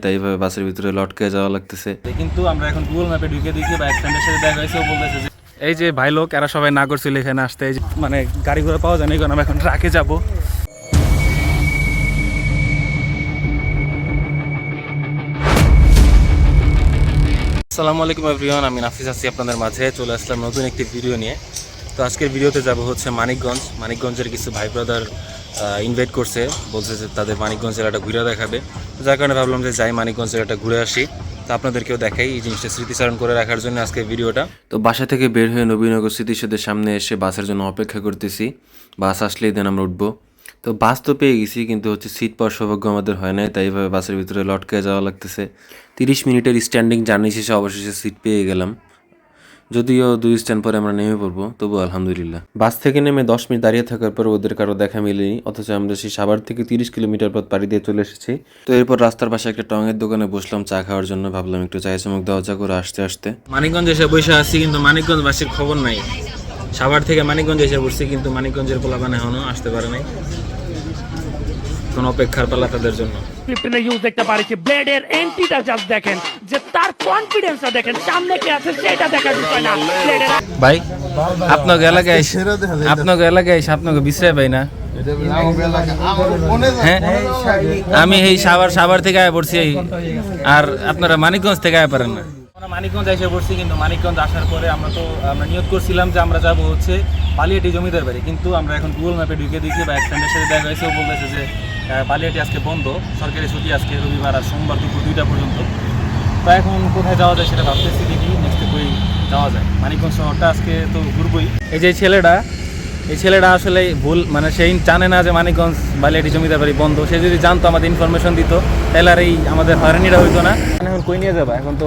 তাই এইভাবে বাসের ভিতরে লটকে যাওয়া লাগতেছে। কিন্তু আমরা এখন গুগল ম্যাপে ঢুকে দেখি বা এক ফ্রেন্ডের সাথে দেখা হয়েছে, ও বলতেছে যে এই যে ভাই লোক এরা সবাই না করছিল এখানে আসতে, এই যে মানে গাড়ি ঘোড়া পাওয়া যায় না, এখন আমরা এখন ট্রাকে যাবো। আসসালামু আলাইকুম এভরিওয়ান, আমি নাফিস আছি আপনাদের মাঝে। চলে আসলাম নতুন একটি ভিডিও নিয়ে। তো আজকের ভিডিওতে যাব হচ্ছে মানিকগঞ্জের কিছু ভাই ব্রাদার ইনভাইট করছে, বলছে যে তাদের মানিকগঞ্জ জেলাটা ঘুরে দেখাবে। যার কারণে ভাবলাম যে যাই মানিকগঞ্জ জেলাটা ঘুরে আসি, তো আপনাদেরকেও দেখাই এই জিনিসটা স্মৃতিচারণ করে রাখার জন্য আজকের ভিডিওটা। তো বাসা থেকে বের হয়ে নবীনগর স্মৃতিসৌধের সামনে এসে বাসের জন্য অপেক্ষা করতেছি। বাস আসলেই দেন আমরা উঠবো। তো বাস তো পেয়ে গেছি, কিন্তু হচ্ছে সিট পাওয়ার সৌভাগ্য আমাদের হয় নাই, তাই এইভাবে বাসের ভিতরে লটকে যাওয়া লাগতেছে। 30 মিনিটের স্ট্যান্ডিং জার্নি শেষে অবশেষে সিট পেয়ে গেলাম। যদিও 2 স্ট্যান্ড পরে আমরা নেমে পড়বো, তবু আলহামদুলিল্লাহ। বাস থেকে নেমে 10 মিনিট দাঁড়িয়ে থাকার পর ওদের কারো দেখা মেলেনি, অথচ আমরা সেই সাভার থেকে 30 কিলোমিটার পথ পাড়ি দিয়ে চলে এসেছি। তো এরপর রাস্তার পাশে একটা টঙের দোকানে বসলাম চা খাওয়ার জন্য। ভাবলাম একটু চায়ে চমক দেওয়া যা করে আসতে আসতে। মানিকগঞ্জ এসে বসে আসছি, কিন্তু মানিকগঞ্জবাসীর খবর নাই। সাভার থেকে মানিকগঞ্জ এসে বসছি, কিন্তু মানিকগঞ্জের পোলাপান এখনো আসতে পারে নাই। কোন অপেক্ষার পালা তাদের জন্য। ক্লিপটা ইউজ দেখতে পারিছি, ব্লেডের এন্ট্রিটা জাস্ট দেখেন, যে তার কনফিডেন্সটা দেখেন, সামনে কে আছে সেটা দেখার বিষয় না। ব্লেডের ভাই আপনাকে এলাকায় আপনাকে বিশ্রায় পাই না। হ্যাঁ, আমি এই সাভার থেকে আয় পড়ছি, আর আপনারা মানিকগঞ্জ থেকে আয় পারেন না। আমরা মানিকগঞ্জ এসে পড়ছি, কিন্তু মানিকগঞ্জ আসার পরে আমরা নিয়ত করছিলাম যে আমরা যাবো হচ্ছে বালিয়াটি জমিদার বাড়ি। কিন্তু আমরা এখন গুগল ম্যাপে ঢুকে দেখি বা এক ফ্রেন্ডের সাথে দেখা হয়েছে, ও বলতেছে যে বালিয়াটি আজকে বন্ধ, সরকারি ছুটি আজকে রবিবার আর সোমবার দুপুর 2টা পর্যন্ত। তো এখন কোথায় যাওয়া যায় সেটা ভাবতেছি, দেখি নেক্সটে কই যাওয়া যায়। মানিকগঞ্জ শহরটা আজকে তো ঘুরবই। এই যে এই ছেলেটা আসলে ভুল, মানে সেই জানে না যে মানিকগঞ্জ বালিয়াটি জমিদার বাড়ি বন্ধ। সে যদি জানতো, আমাদের ইনফরমেশন দিত, তাহলে আর এই আমাদের হয়রানিটা হইতো না। এখন কই নিয়ে যাবা? এখন তো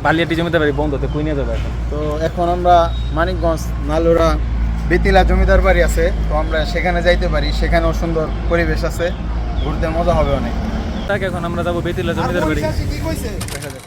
বালিয়াটি জমিদার বাড়ি বন্ধ, তো কই নিয়ে যাবা এখন? তো এখন আমরা মানিকগঞ্জ নালুরা বেতিলা জমিদার বাড়ি আছে, তো আমরা সেখানে যাইতে পারি। সেখানেও সুন্দর পরিবেশ আছে, ঘুরতে মজা হবে অনেক। তাকে এখন আমরা যাবো বেতিলা জমিদার বাড়ি। দেখা যাক।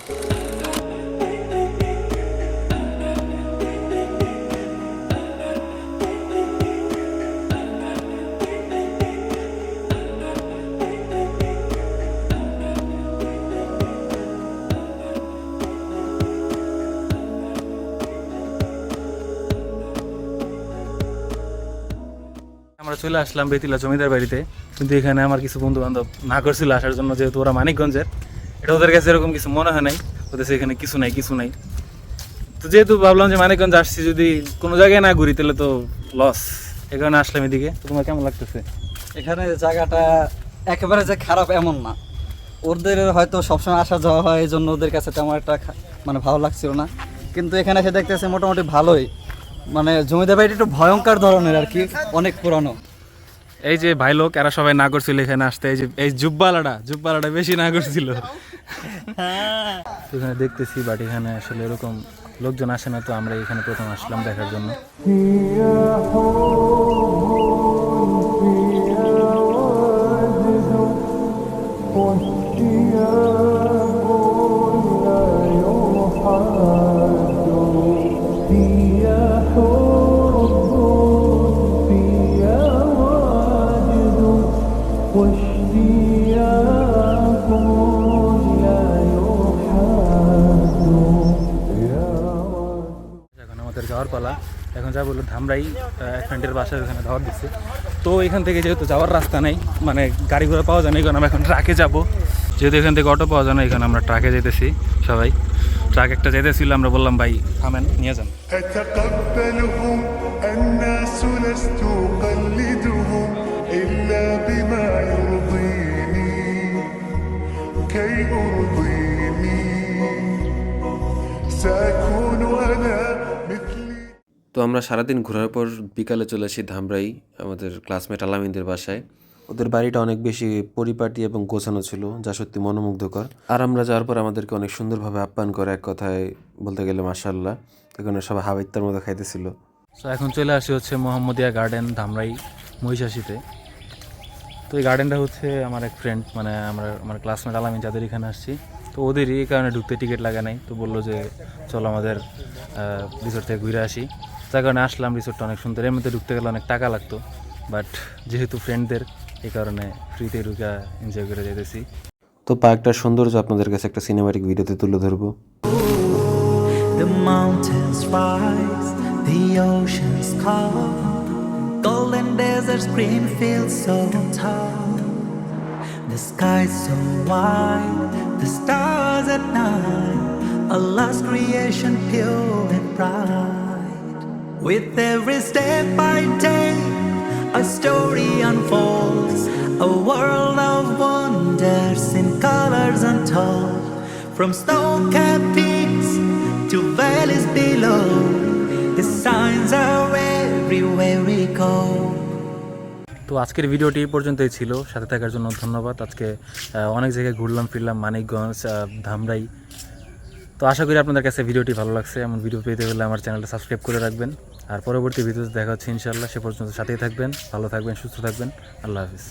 আমরা চলে আসলাম বেতিলা জমিদার বাড়িতে, কিন্তু এখানে আমার কিছু বন্ধু বান্ধব না করছিল আসার জন্য, যেহেতু ওরা মানিকগঞ্জের। এটা ওদের কাছে এরকম কিছু মনে হয় নাই, ওদের এখানে কিছু নাই। তো যেহেতু ভাবলাম যে মানিকগঞ্জ আসছি, যদি কোনো জায়গায় না ঘুরি তাহলে তো লস। এই কারণে আসলাম এদিকে। তো তোমার কেমন লাগতেছে? এখানে জায়গাটা একেবারে যে খারাপ এমন না, ওদের হয়তো সবসময় আসা যাওয়া হয়, এই জন্য ওদের কাছে তেমন একটা মানে ভালো লাগছিল না। কিন্তু এখানে এসে দেখতেছে মোটামুটি ভালোই, মানে জমিদার বাড়িটা একটু ভয়ঙ্কর ধরনের আর কি, অনেক পুরানো। এই যে ভাই লোক এরা সবাই না করছিল এখানে আসতে, এই জুব্বালাটা বেশি না করছিল। এখানে দেখতেছি, বাট এখানে আসলে এরকম লোকজন আসে না, তো আমরা এখানে প্রথম আসলাম দেখার জন্য। এখন আমাদের যাওয়ার পালা। এখন যা বললো ধামরাই ফ্রেন্ডের বাসায়, ওখানে ধাওয়ার দিচ্ছে। তো এখান থেকে যেহেতু যাওয়ার রাস্তা নেই, মানে গাড়ি ঘোড়া পাওয়া যায় না, এখন আমরা এখন ট্রাকে যাবো। যেহেতু এখান থেকে অটো পাওয়া যায় না, এখানে আমরা ট্রাকে যেতেছি সবাই। ট্রাক একটা যেতেছিল, আমরা বললাম ভাই থামেন, নিয়ে যান। أتقبلهم الناس لست أقلدهم إلا بما يرضيني كي أرضيني سأكون أنا مثلي। তো আমরা সারাদিন ঘোরার পর বিকালে চলে আসি ধামরাই আমাদের ক্লাসমেট আলামিনদের বাসায়। ওদের বাড়িটা অনেক বেশি পরিপাটি এবং গোছানো ছিল, যা সত্যি মনোমুগ্ধকর। আর আমরা যাওয়ার পর আমাদেরকে অনেক সুন্দরভাবে আপ্যায়ন করে, এক কথায় বলতে গেলে মাশাআল্লাহ। এখানে সবাই হাবাইত্তার মতো খাইতেছিল। তো এখন চলে আসি হচ্ছে মোহাম্মদিয়া গার্ডেন, ধামরাই মহিষাসীতে। তো এই গার্ডেনটা হচ্ছে আমার এক ফ্রেন্ড, মানে আমার ক্লাসমেট আলামিন যাদের এখানে আসছি, তো ওদেরই এই কারণে ঢুকতে টিকিট লাগে নাই। তো বললো যে চলো আমাদের রিসোর্ট থেকে ঘুরে আসি, যার কারণে আসলাম। রিসোর্টটা অনেক সুন্দর, এর মধ্যে ঢুকতে গেলে অনেক টাকা লাগতো, বাট যেহেতু ফ্রেন্ডদের, এই কারণে ফ্রিতে ঢুকা এনজয় করে যেতেছি। তো পার্কটার সৌন্দর্য আপনাদের কাছে একটা সিনেমাটিক ভিডিওতে তুলে ধরবো। The mountains rise, the oceans call, golden deserts, green fields so tall, the sky so wide, the stars at night, Allah's creation pure and bright. With every step I take, a story unfolds, a world of wonders in colors untold, from snow-capped peaks to valleys below, the signs are everywhere we go. তো আজকের ভিডিওটি এই পর্যন্তই ছিল, সাথে থাকার জন্য ধন্যবাদ। আজকে অনেক জায়গায় ঘুরলাম ফিরলাম, মানিকগঞ্জ, ধামরাই। তো আশা করি আপনাদের কাছে ভিডিওটি ভালো লাগছে। এমন ভিডিও পেতে হলে আমার চ্যানেলটা সাবস্ক্রাইব করে রাখবেন। আর পরবর্তী ভিডিওতে দেখা হচ্ছে ইনশাআল্লাহ। সে পর্যন্ত সাথেই থাকবেন, ভালো থাকবেন, সুস্থ থাকবেন। আল্লাহ হাফিজ।